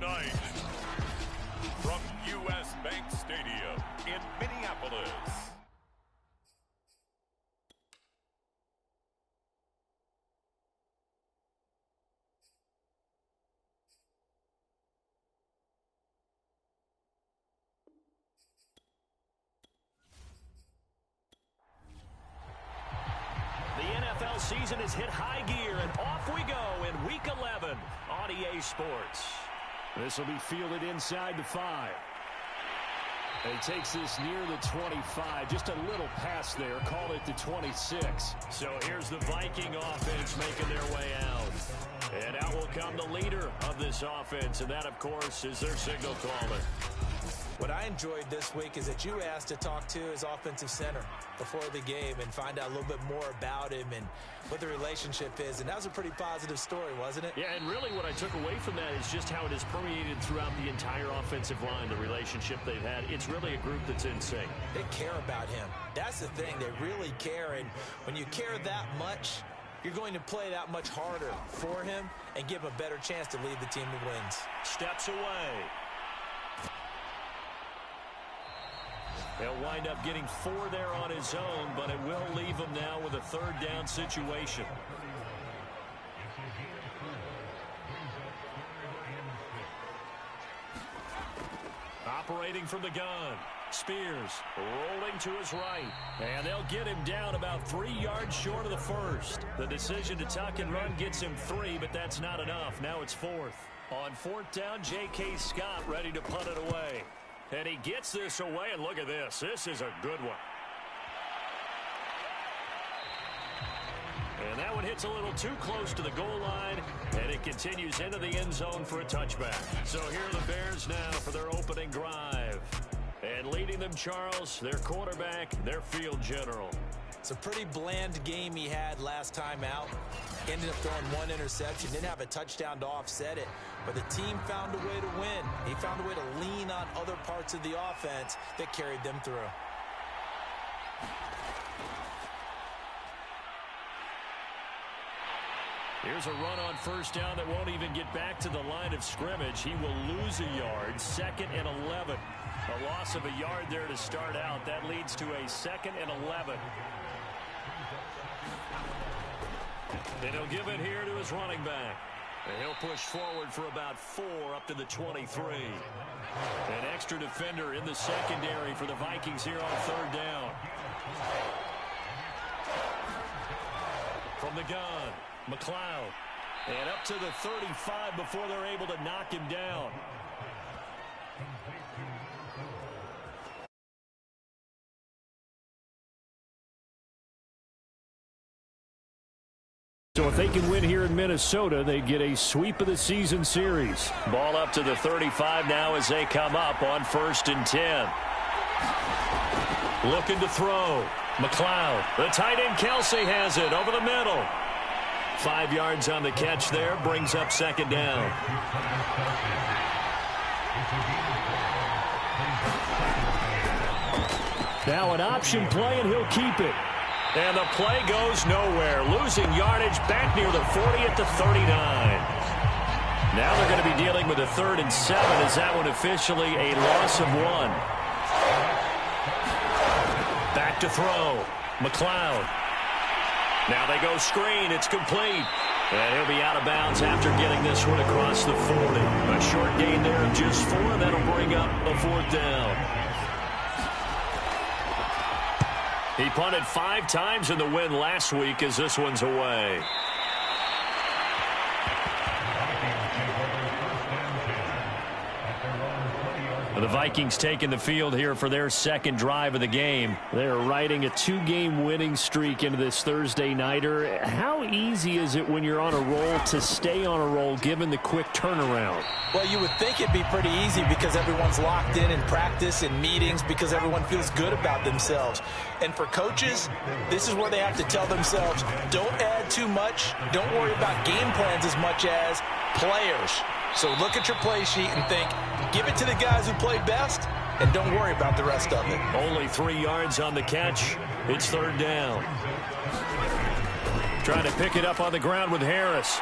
Tonight, from U.S. Bank Stadium in Minneapolis. The NFL season has hit high gear, and off we go in Week 11 on EA Sports. This will be fielded inside the 5. And he takes this near the 25. Just a little pass there. Call it the 26. So here's the Viking offense making their way out. And out will come the leader of this offense, and that, of course, is their signal caller. What I enjoyed this week is that you asked to talk to his offensive center before the game and find out a little bit more about him and what the relationship is. And that was a pretty positive story, wasn't it? Yeah, and really what I took away from that is just how it has permeated throughout the entire offensive line, the relationship they've had. It's really a group that's in sync. They care about him. That's the thing. They really care. And when you care that much, you're going to play that much harder for him and give him a better chance to lead the team to wins. Steps away. He'll wind up getting 4 there on his own, but it will leave him now with a 3rd down situation. Operating from the gun. Spears rolling to his right. And they'll get him down about 3 yards short of the first. The decision to tuck and run gets him 3, but that's not enough. Now it's 4th. On 4th down, J.K. Scott ready to punt it away. And he gets this away, and look at this. This is a good one. And that one hits a little too close to the goal line, and it continues into the end zone for a touchback. So here are the Bears now for their opening drive. And leading them, Charles, their quarterback, their field general. It's a pretty bland game he had last time out. Ended up throwing 1 interception. Didn't have a touchdown to offset it. But the team found a way to win. He found a way to lean on other parts of the offense that carried them through. Here's a run on 1st down that won't even get back to the line of scrimmage. He will lose a yard. 2nd and 11. A loss of a yard there to start out. That leads to a 2nd and 11. And he'll give it here to his running back. And he'll push forward for about 4 up to the 23. An extra defender in the secondary for the Vikings here on 3rd down. From the gun, McLeod. And up to the 35 before they're able to knock him down. So if they can win here in Minnesota, they get a sweep of the season series. Ball up to the 35 now as they come up on 1st and 10. Looking to throw. McLeod. The tight end Kelsey has it over the middle. 5 yards on the catch there. Brings up 2nd down. Now an option play, and he'll keep it. And the play goes nowhere. Losing yardage back near the 40 at the 39. Now they're going to be dealing with a 3rd and 7 as that one officially a loss of 1. Back to throw. McLeod. Now they go screen. It's complete. And he'll be out of bounds after getting this one across the 40. A short gain there of just 4. That'll bring up a 4th down. He punted 5 times in the win last week as this one's away. The Vikings taking the field here for their 2nd drive of the game. They're riding a 2-game winning streak into this Thursday nighter. How easy is it when you're on a roll to stay on a roll given the quick turnaround? Well, you would think it'd be pretty easy because everyone's locked in practice and meetings because everyone feels good about themselves. And for coaches, this is where they have to tell themselves, don't add too much. Don't worry about game plans as much as players. So look at your play sheet and think, give it to the guys who play best, and don't worry about the rest of it. Only 3 yards on the catch. It's 3rd down. Trying to pick it up on the ground with Harris.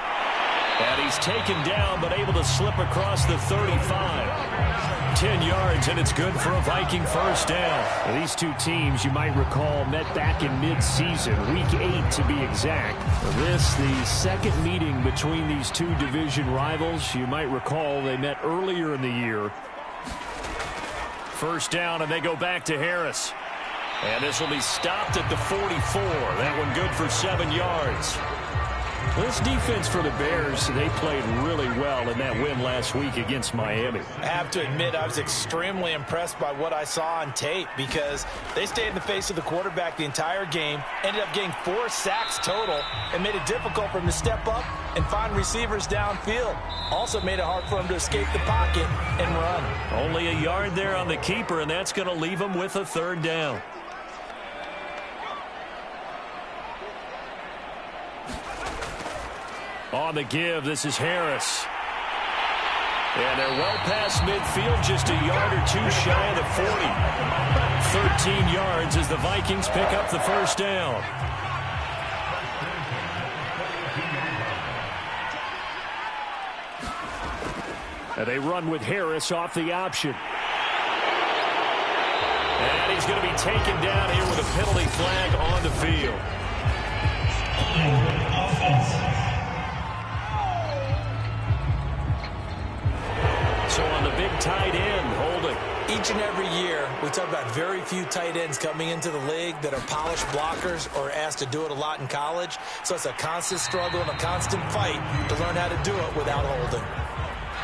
And he's taken down, but able to slip across the 35. 10 yards, and it's good for a Viking first down. These two teams, you might recall, met back in mid-season, Week 8 to be exact. This, the second meeting between these two division rivals. You might recall they met earlier in the year. First down, and they go back to Harris. And this will be stopped at the 44. That one good for 7 yards. This defense for the Bears, they played really well in that win last week against Miami. I have to admit, I was extremely impressed by what I saw on tape because they stayed in the face of the quarterback the entire game, ended up getting 4 sacks total, and made it difficult for him to step up and find receivers downfield. Also made it hard for him to escape the pocket and run. Only a yard there on the keeper, and that's going to leave him with a third down. On the give, this is Harris. And they're well past midfield, just a yard or two shy of the 40. 13 yards as the Vikings pick up the first down. And they run with Harris off the option. And he's going to be taken down here with a penalty flag on the field. So on the big tight end, holding. Each and every year, we talk about very few tight ends coming into the league that are polished blockers or asked to do it a lot in college. So it's a constant struggle and a constant fight to learn how to do it without holding.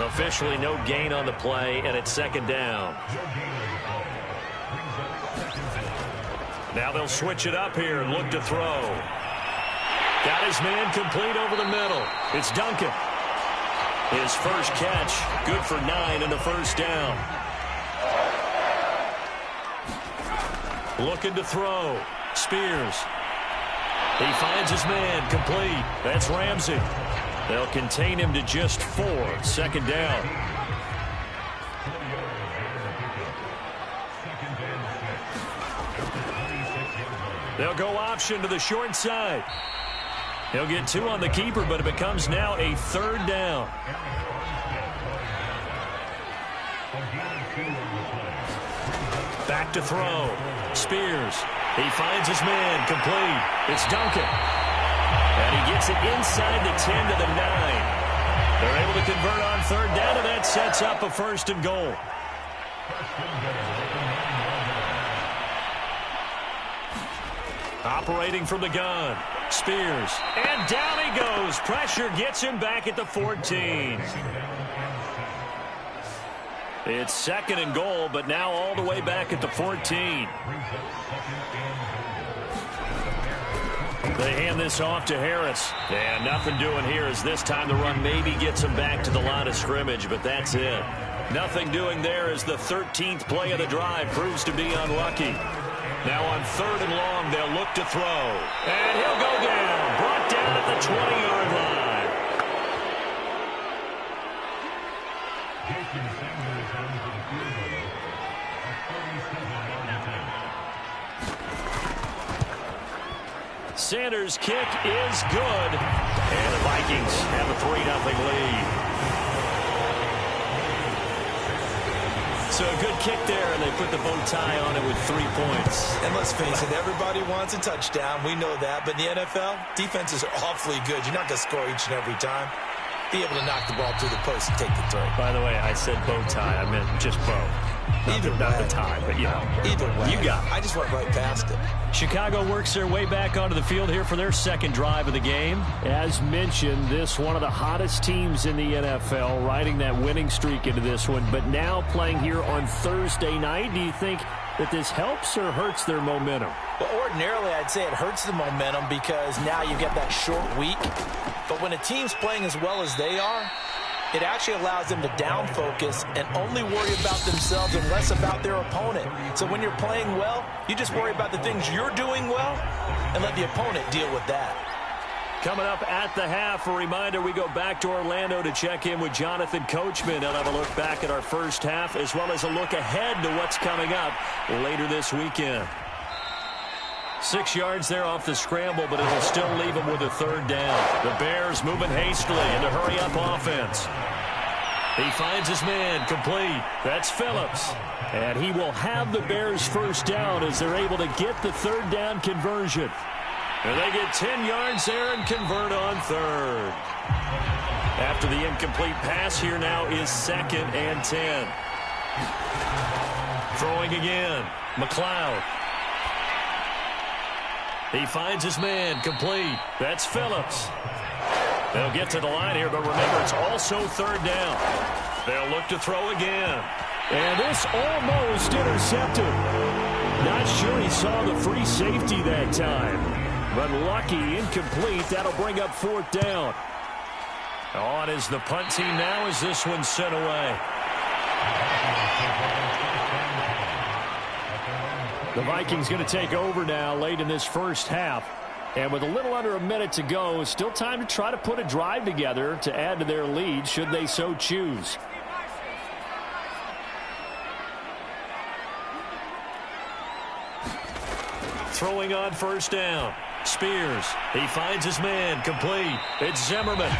Officially no gain on the play, and it's second down. Now they'll switch it up here and look to throw. Got his man complete over the middle. It's Duncan. His first catch, good for 9 and a first down. Looking to throw. Spears. He finds his man complete. That's Ramsey. They'll contain him to just 4. Second down. They'll go option to the short side. He'll get 2 on the keeper, but it becomes now a third down. Back to throw. Spears. He finds his man complete. It's Duncan. And he gets it inside the 10 to the 9. They're able to convert on third down, and that sets up a first and goal. Operating from the gun. Spears. And down he goes. Pressure gets him back at the 14. It's second and goal, but now all the way back at the 14. They hand this off to Harris. And nothing doing here as this time the run maybe gets him back to the line of scrimmage, but that's it. Nothing doing there as the 13th play of the drive proves to be unlucky. Now on third and long, they'll look to throw. And he'll go down. Brought down at the 20-yard line. Sanders' kick is good. And the Vikings have a 3-0 lead. So a good kick there, and they put the bow tie on it with 3 points. And let's face it, everybody wants a touchdown. We know that. But in the NFL, defenses are awfully good. You're not going to score each and every time. Be able to knock the ball through the post and take the throw. By the way, I said bow tie. I meant just bow. Not the tie, but you know. Either way. You got it. I just went right past it. Chicago works their way back onto the field here for their second drive of the game. As mentioned, this one of the hottest teams in the NFL, riding that winning streak into this one, but now playing here on Thursday night. Do you think that this helps or hurts their momentum? Well, ordinarily, I'd say it hurts the momentum because now you get that short week. But when a team's playing as well as they are, it actually allows them to down focus and only worry about themselves and less about their opponent. So when you're playing well, you just worry about the things you're doing well and let the opponent deal with that. Coming up at the half, a reminder, we go back to Orlando to check in with Jonathan Coachman. He'll have a look back at our first half as well as a look ahead to what's coming up later this weekend. 6 yards there off the scramble, but it'll still leave him with a third down. The Bears moving hastily into hurry-up offense. He finds his man complete. That's Phillips. And he will have the Bears first down as they're able to get the third down conversion. And they get 10 yards there and convert on third. After the incomplete pass, here now is 2nd and 10. Throwing again. McLeod. He finds his man complete. That's Phillips. They'll get to the line here, but remember, it's also third down. They'll look to throw again. And this almost intercepted. Not sure he saw the free safety that time. But lucky, incomplete. That'll bring up 4th down. On is the punt team now as this one's sent away. The Vikings going to take over now late in this first half. And with a little under a minute to go, still time to try to put a drive together to add to their lead should they so choose. Throwing on first down. Spears. He finds his man complete. It's Zimmerman.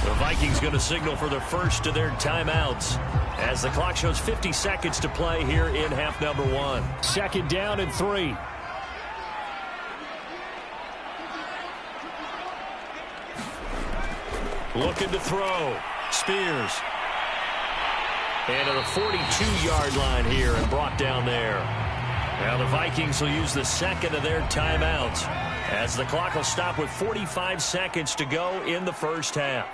The Vikings going to signal for the first of their timeouts as the clock shows 50 seconds to play here in half number 1. 2nd down and 3. Looking to throw. Spears. And at the 42-yard line here and brought down there. Now the Vikings will use the second of their timeouts as the clock will stop with 45 seconds to go in the first half.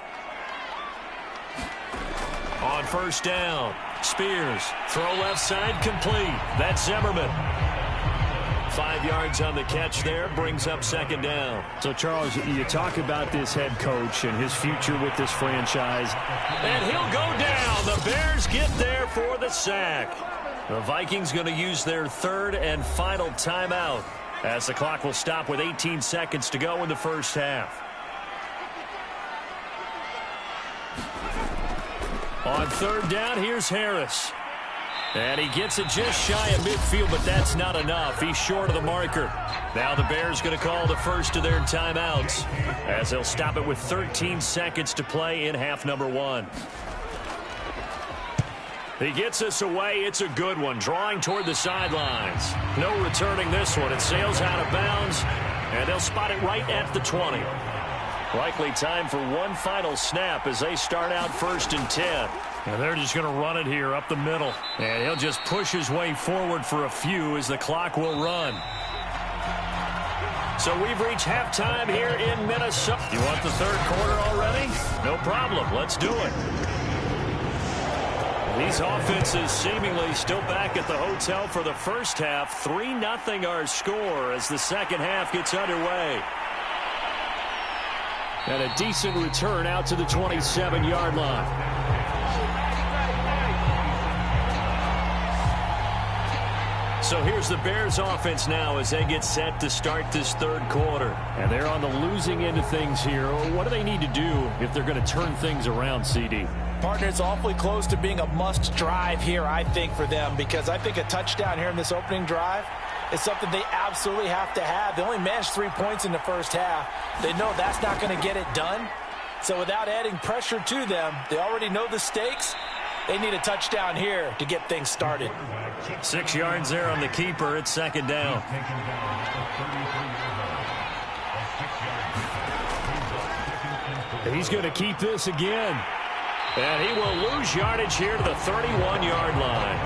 On first down, Spears. Throw left side complete. That's Zimmerman. 5 yards on the catch there, brings up 2nd down. So, Charles, you talk about this head coach and his future with this franchise. And he'll go down. The Bears get there for the sack. The Vikings going to use their third and final timeout as the clock will stop with 18 seconds to go in the first half. On third down, here's Harris. And he gets it just shy of midfield, but that's not enough. He's short of the marker. Now the Bears going to call the first of their timeouts as they'll stop it with 13 seconds to play in half number 1. He gets us away. It's a good one. Drawing toward the sidelines. No returning this one. It sails out of bounds, and they'll spot it right at the 20. Likely time for one final snap as they start out 1st and 10. And they're just going to run it here up the middle. And he'll just push his way forward for a few as the clock will run. So we've reached halftime here in Minnesota. You want the third quarter already? No problem. Let's do it. These offenses seemingly still back at the hotel for the first half. 3-0 our score as the second half gets underway. And a decent return out to the 27-yard line. So here's the Bears offense now as they get set to start this third quarter. And they're on the losing end of things here. What do they need to do if they're going to turn things around, CD? Partner, it's awfully close to being a must drive here, I think, for them, because I think a touchdown here in this opening drive is something they absolutely have to have. They only managed 3 points in the first half. They know that's not going to get it done. So without adding pressure to them, they already know the stakes. They need a touchdown here to get things started. 6 yards there on the keeper. It's 2nd down. He's going to keep this again. And he will lose yardage here to the 31-yard line.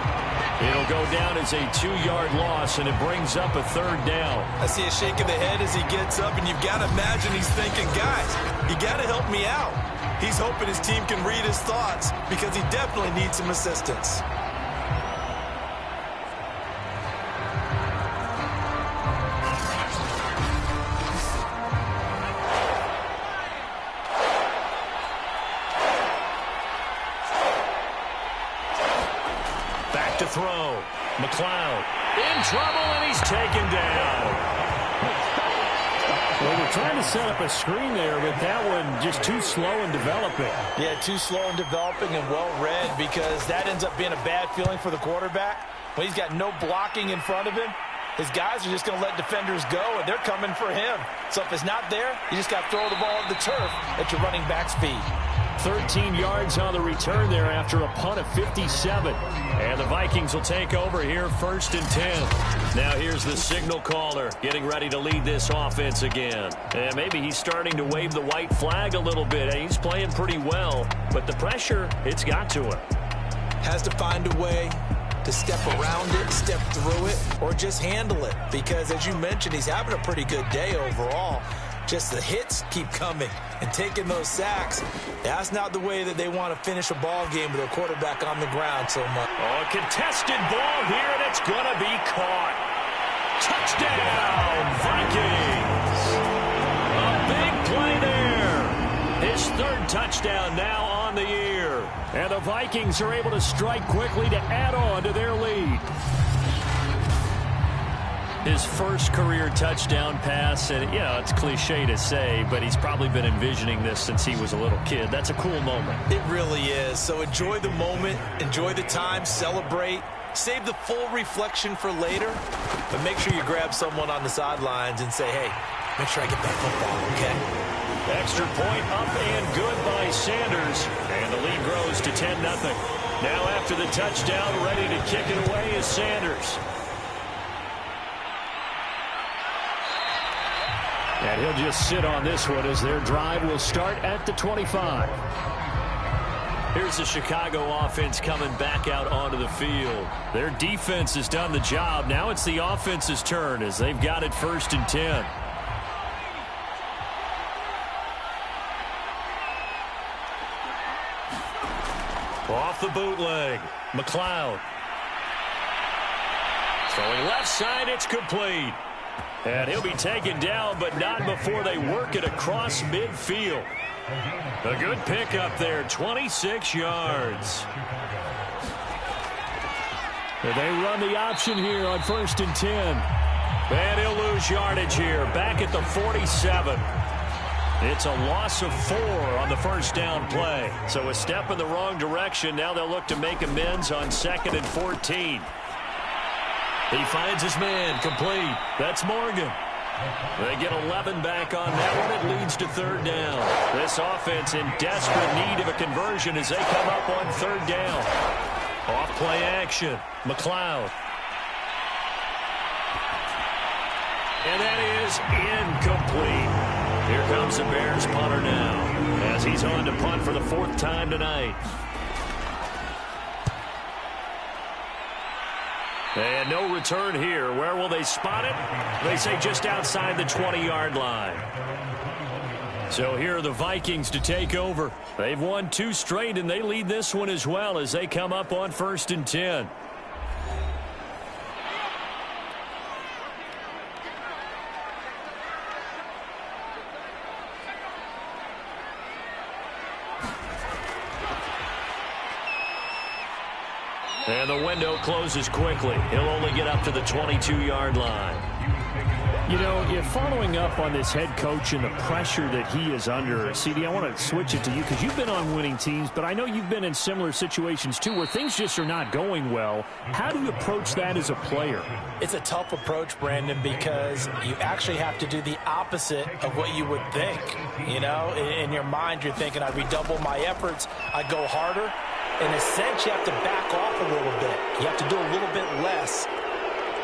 It'll go down as a 2-yard loss, and it brings up a third down. I see a shake of the head as he gets up, and you've got to imagine he's thinking, guys, you got to help me out. He's hoping his team can read his thoughts because he definitely needs some assistance. Back to throw. McLeod in trouble, and he's taken down. Well, they're trying to set up a screen there, but that one just too slow in developing. Yeah, too slow in developing and well read, because that ends up being a bad feeling for the quarterback. When he's got no blocking in front of him, his guys are just going to let defenders go, and they're coming for him. So if it's not there, you just got to throw the ball at the turf at your running back's feet. 13 yards on the return there after a punt of 57. And the Vikings will take over here 1st and 10. Now here's the signal caller getting ready to lead this offense again. And maybe he's starting to wave the white flag a little bit. And he's playing pretty well, but the pressure, it's got to him. Has to find a way to step around it, step through it, or just handle it. Because as you mentioned, he's having a pretty good day overall. Just the hits keep coming and taking those sacks. That's not the way that they want to finish a ball game with their quarterback on the ground so much. Oh, a contested ball here, and it's going to be caught. Touchdown, Vikings. A big play there. His 3rd touchdown now on the year. And the Vikings are able to strike quickly to add on to their lead. His first career touchdown pass, and, you know, it's cliche to say, but he's probably been envisioning this since he was a little kid. That's a cool moment. It really is. So enjoy the moment, enjoy the time, celebrate, save the full reflection for later, but make sure you grab someone on the sidelines and say, hey, make sure I get that football, okay? Extra point up and good by Sanders, and the lead grows to 10-0. Now after the touchdown, ready to kick it away is Sanders. And he'll just sit on this one as their drive will start at the 25. Here's the Chicago offense coming back out onto the field. Their defense has done the job. Now it's the offense's turn as they've got it 1st and 10. Off the bootleg, McLeod. Throwing left side, it's complete. And he'll be taken down, but not before they work it across midfield. A good pickup there, 26 yards. And they run the option here on 1st and 10. And he'll lose yardage here, back at the 47. It's a loss of 4 on the 1st down play. So a step in the wrong direction. Now they'll look to make amends on 2nd and 14. He finds his man, complete. That's Morgan. They get 11 back on that one. It leads to 3rd down. This offense in desperate need of a conversion as they come up on 3rd down. Off play action. McLeod. And that is incomplete. Here comes the Bears punter now as he's on to punt for the 4th time tonight. And no return here. Where will they spot it? They say just outside the 20-yard line. So here are the Vikings to take over. They've won 2 straight, and they lead this one as well as they come up on 1st and 10. And the window closes quickly. He'll only get up to the 22-yard line. You know, if following up on this head coach and the pressure that he is under, CD, I want to switch it to you because you've been on winning teams, but I know you've been in similar situations too where things just are not going well. How do you approach that as a player? It's a tough approach, Brandon, because you actually have to do the opposite of what you would think. You know, in your mind, you're thinking, I redouble my efforts, I go harder. In a sense, you have to back off a little bit. You have to do a little bit less.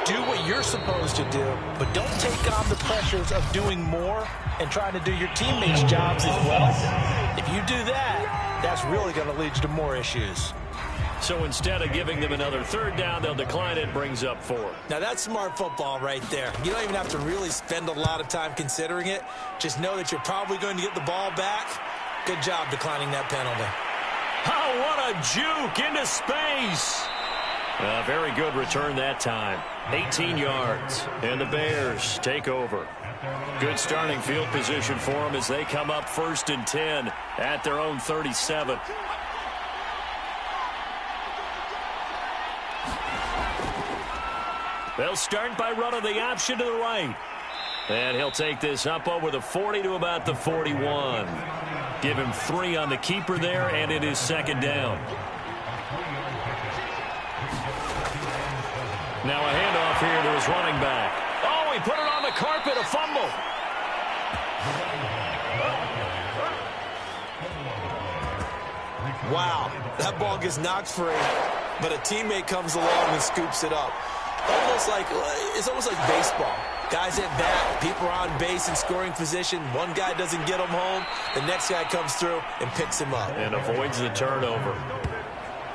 Do what you're supposed to do, but don't take on the pressures of doing more and trying to do your teammates' jobs as well. If you do that, that's really going to lead you to more issues. So instead of giving them another 3rd down, they'll decline it, brings up 4. Now, that's smart football right there. You don't even have to really spend a lot of time considering it. Just know that you're probably going to get the ball back. Good job declining that penalty. Oh, what a juke into space. A very good return that time. 18 yards. And the Bears take over. Good starting field position for them as they come up 1st and 10 at their own 37. They'll start by running the option to the right. And he'll take this up over the 40 to about the 41. Give him 3 on the keeper there, and it is 2nd down. Now a handoff here to his running back. Oh, he put it on the carpet, a fumble. Wow, that ball gets knocked free, but a teammate comes along and scoops it up. It's almost like baseball. Guys at bat, people are on base in scoring position. One guy doesn't get him home. The next guy comes through and picks him up. And avoids the turnover.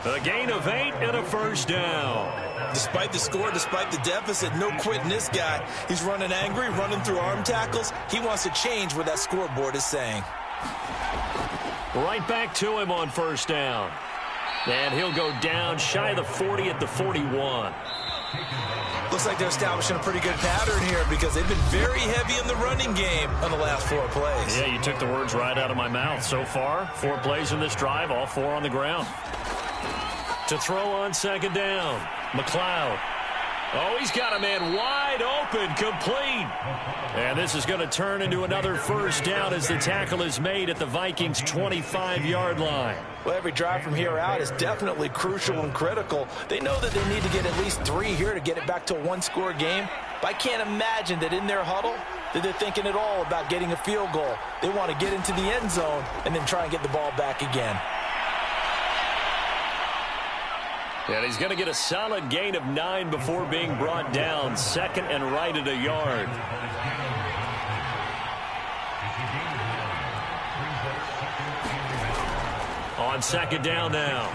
A gain of 8 and a first down. Despite the score, despite the deficit, no quitting this guy. He's running angry, running through arm tackles. He wants to change what that scoreboard is saying. Right back to him on first down. And he'll go down shy of the 40 at the 41. Looks like they're establishing a pretty good pattern here because they've been very heavy in the running game on the last 4 plays. Yeah, you took the words right out of my mouth. So far, 4 plays in this drive, all 4 on the ground. To throw on second down, McLeod. Oh, he's got a man wide open, complete. And this is going to turn into another first down as the tackle is made at the Vikings' 25-yard line. Well, every drive from here out is definitely crucial and critical. They know that they need to get at least 3 here to get it back to a one-score game. But I can't imagine that in their huddle that they're thinking at all about getting a field goal. They want to get into the end zone and then try and get the ball back again. And he's going to get a solid gain of 9 before being brought down. Second and right at a yard. On second down now,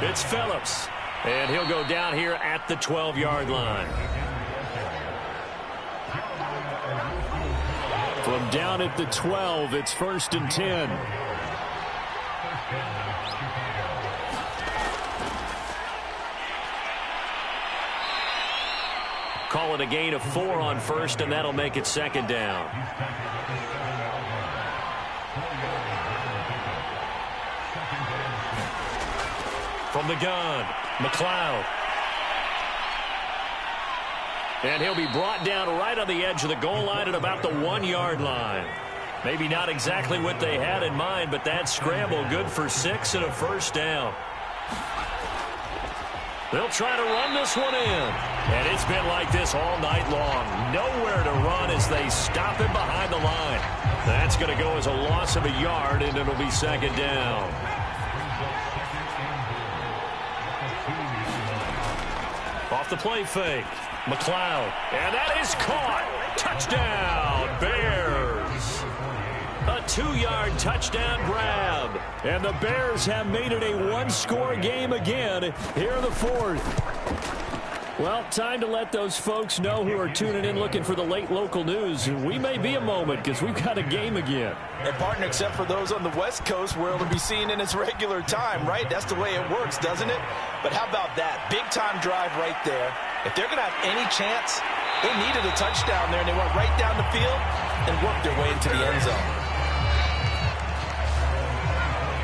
it's Phillips. And he'll go down here at the 12-yard line. From down at the 12, it's 1st and 10. Call it a gain of 4 on first, and that'll make it second down. From the gun, McLeod. And he'll be brought down right on the edge of the goal line at about the 1-yard line. Maybe not exactly what they had in mind, but that scramble good for 6 and a first down. They'll try to run this one in. And it's been like this all night long. Nowhere to run as they stop him behind the line. That's going to go as a loss of a yard, and it'll be second down. Off the play fake. McLeod. And that is caught. Touchdown, Bears. A 2-yard touchdown grab. And the Bears have made it a one-score game again here in the 4th. Well, time to let those folks know who are tuning in looking for the late local news. We may be a moment because we've got a game again. And partner, except for those on the West Coast where it'll be seen in its regular time, right? That's the way it works, doesn't it? But how about that? Big-time drive right there. If they're going to have any chance, they needed a touchdown there, and they went right down the field and worked their way into the end zone.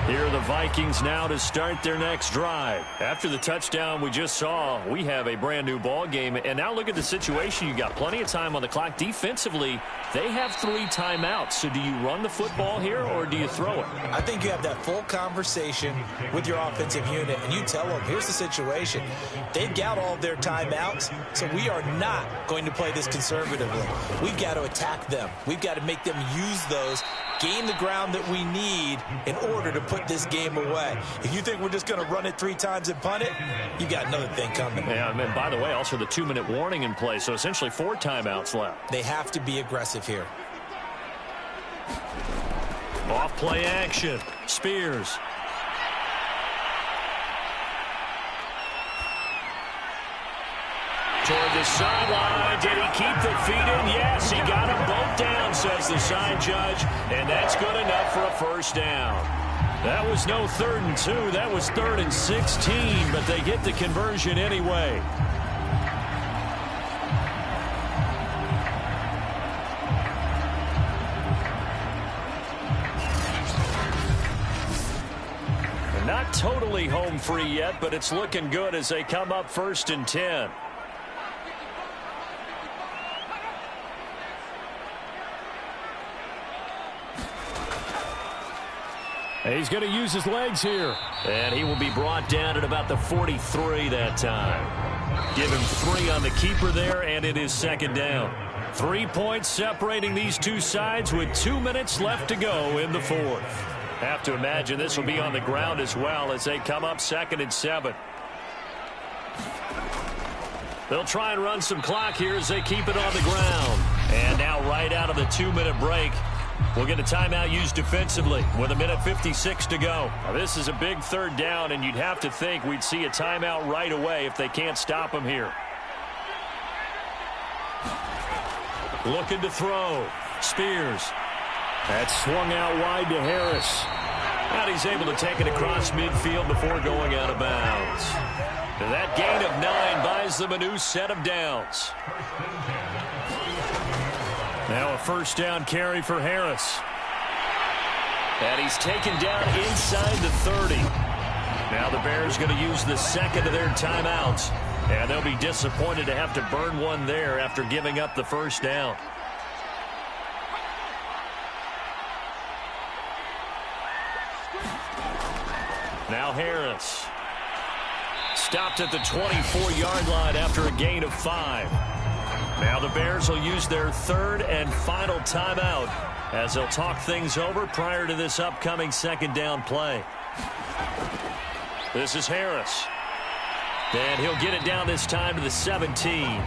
Here are the Vikings now to start their next drive. After the touchdown we just saw, we have a brand new ball game. And now look at the situation. You got plenty of time on the clock. Defensively, they have 3 timeouts. So do you run the football here or do you throw it? I think you have that full conversation with your offensive unit, and you tell them, here's the situation. They've got all their timeouts, so we are not going to play this conservatively. We've got to attack them. We've got to make them use those, gain the ground that we need in order to put this game away. If you think we're just going to run it 3 times and punt it, you got another thing coming. Yeah, and by the way, also the 2-minute warning in play, so essentially 4 timeouts left. They have to be aggressive here. Off play action. Spears. Toward the sideline. Did he keep the feet in? Yes, he got them both down, says the side judge. And that's good enough for a first down. That was no 3rd and 2. That was 3rd and 16, but they get the conversion anyway. Not totally home free yet, but it's looking good as they come up 1st and 10. He's going to use his legs here. And he will be brought down at about the 43 that time. Give him 3 on the keeper there, and it is second down. 3 points separating these two sides with 2 minutes left to go in the fourth. Have to imagine this will be on the ground as well as they come up 2nd and 7. They'll try and run some clock here as they keep it on the ground. And now right out of the 2-minute break, we'll get a timeout used defensively with 1:56 to go. Now, this is a big 3rd down, and you'd have to think we'd see a timeout right away if they can't stop him here. Looking to throw. Spears. That's swung out wide to Harris. And he's able to take it across midfield before going out of bounds. And that gain of 9 buys them a new set of downs. Now a 1st down carry for Harris. And he's taken down inside the 30. Now the Bears going to use the 2nd of their timeouts. And they'll be disappointed to have to burn one there after giving up the 1st down. Now Harris. Stopped at the 24-yard line after a gain of 5. Now the Bears will use their 3rd and final timeout as they'll talk things over prior to this upcoming 2nd down play. This is Harris. And he'll get it down this time to the 17.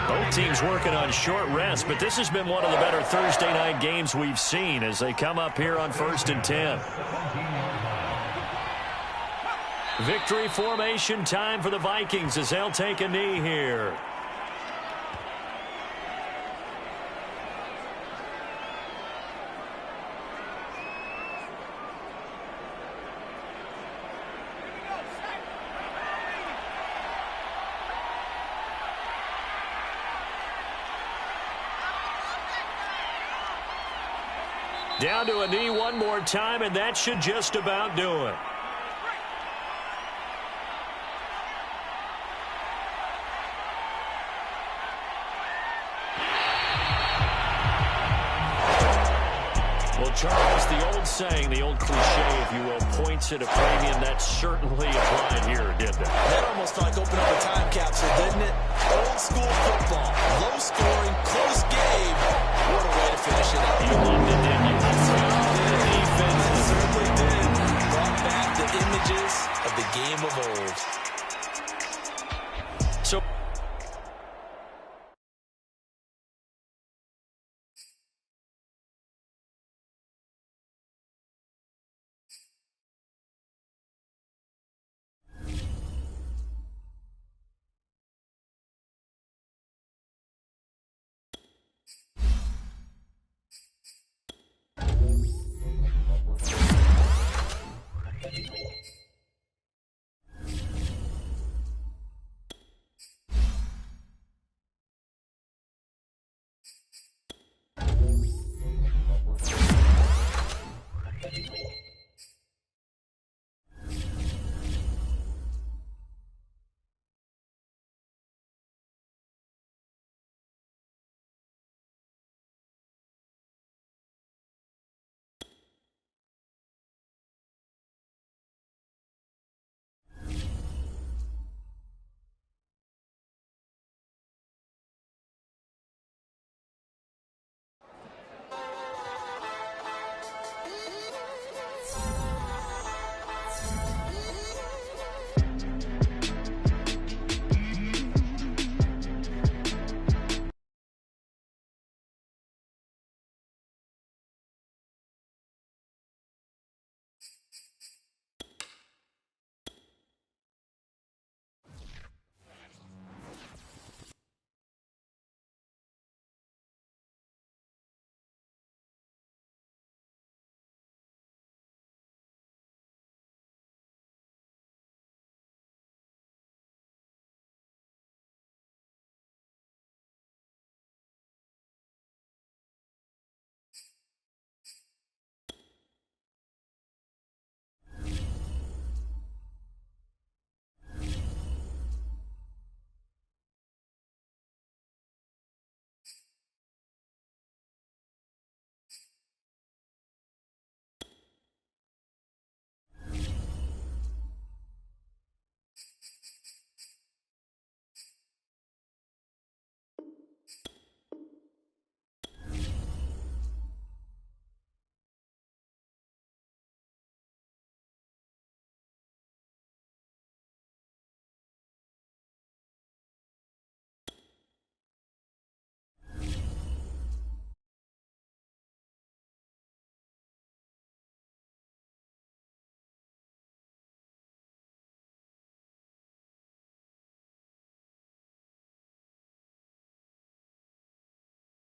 Both teams working on short rest, but this has been one of the better Thursday night games we've seen as they come up here on 1st and 10. Victory formation time for the Vikings as they'll take a knee here. Down to a knee one more time, and that should just about do it. Well, Charles, the old saying, the old cliche, if you will, points at a premium, that certainly applied here, didn't it? That almost felt like opening up a time capsule, didn't it? Old school football, low scoring, close game. What a way to finish it up. You loved it, didn't you? The defense certainly did. Brought back the images of the game of old. So